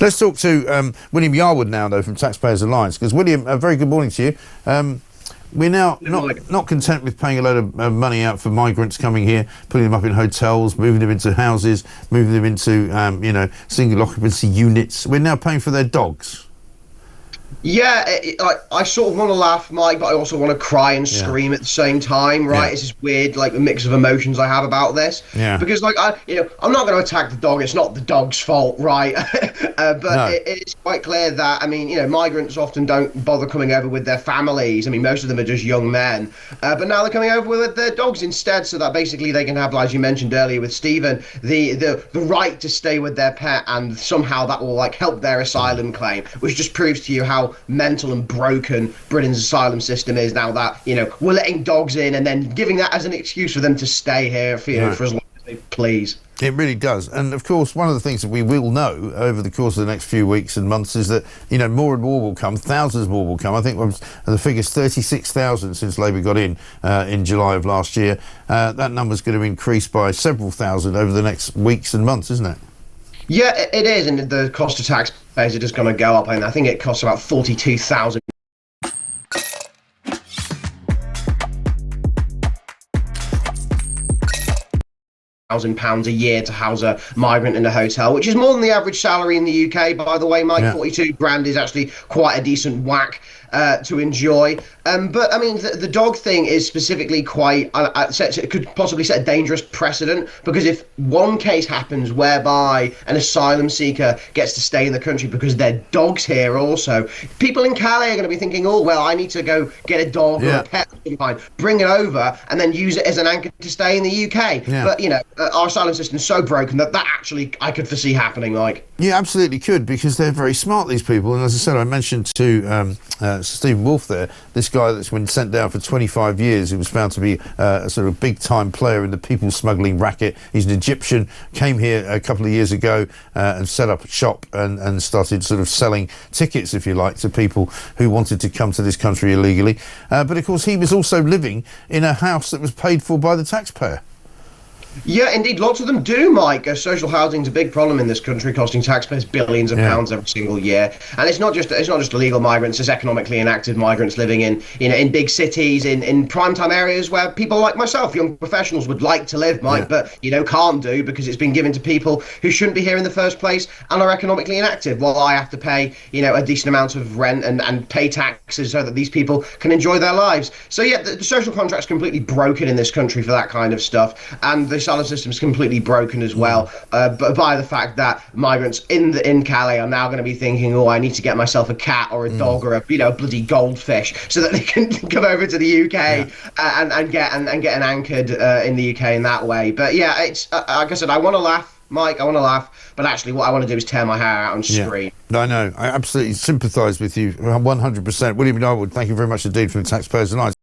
Let's talk to William Yarwood now, though, from Taxpayers Alliance, because William, a very good morning to you. We're now not content with paying a load of money out for migrants coming here, putting them up in hotels, moving them into houses, moving them into single occupancy units. We're now paying for their dogs. Yeah, I sort of want to laugh, Mike, but I also want to cry and scream at the same time, right? It's this weird, like, mix of emotions I have about this. Yeah. Because, like, I'm not going to attack the dog. It's not the dog's fault, right? It's quite clear that, I mean, migrants often don't bother coming over with their families. I mean, most of them are just young men. But now they're coming over with their dogs instead, so that basically they can have, as you mentioned earlier with Stephen, the right to stay with their pet, and somehow that will, like, help their asylum claim, which just proves to you how mental and broken Britain's asylum system is now that we're letting dogs in and then giving that as an excuse for them to stay here for as long as they please. It really does. And of course, one of the things that we will know over the course of the next few weeks and months is that more and more will come, thousands more will come. I think the figure's 36,000 since Labour got in July of last year. That number's going to increase by several thousand over the next weeks and months, isn't it? Yeah, it is, and the cost of taxpayers are just going to go up, and I think it costs about 42,000 £1,000 a year to house a migrant in a hotel, which is more than the average salary in the UK, by the way, Mike. 42 grand is actually quite a decent whack to enjoy. But I mean, the dog thing is specifically quite, it could possibly set a dangerous precedent, because if one case happens whereby an asylum seeker gets to stay in the country because their dog's here also, people in Calais are going to be thinking, oh, well, I need to go get a dog or a pet of some kind, bring it over and then use it as an anchor to stay in the UK. But, our asylum system is so broken that actually I could foresee happening, like. Yeah, absolutely could, because they're very smart, these people. And as I said, I mentioned to Stephen Wolfe there, this guy that's been sent down for 25 years, who was found to be a sort of big-time player in the people smuggling racket. He's an Egyptian, came here a couple of years ago and set up a shop and started sort of selling tickets, if you like, to people who wanted to come to this country illegally. But, of course, he was also living in a house that was paid for by the taxpayer. Yeah, indeed, lots of them do, Mike. Social housing is a big problem in this country, costing taxpayers billions of pounds every single year. And it's not just illegal migrants; it's economically inactive migrants living in big cities, in prime time areas where people like myself, young professionals, would like to live, Mike, but can't do because it's been given to people who shouldn't be here in the first place and are economically inactive. While I have to pay a decent amount of rent and pay taxes so that these people can enjoy their lives. So yeah, the social contract's completely broken in this country for that kind of stuff, and the asylum system is completely broken as well, but by the fact that migrants in Calais are now going to be thinking, oh, I need to get myself a cat or a dog or a bloody goldfish so that they can come over to the UK and get an anchored in the UK in that way. But yeah, it's like I said, I want to laugh, Mike, I want to laugh, but actually what I want to do is tear my hair out and scream. I know, I absolutely sympathise with you 100%. William Yarwood, thank you very much indeed from the Taxpayers Alliance.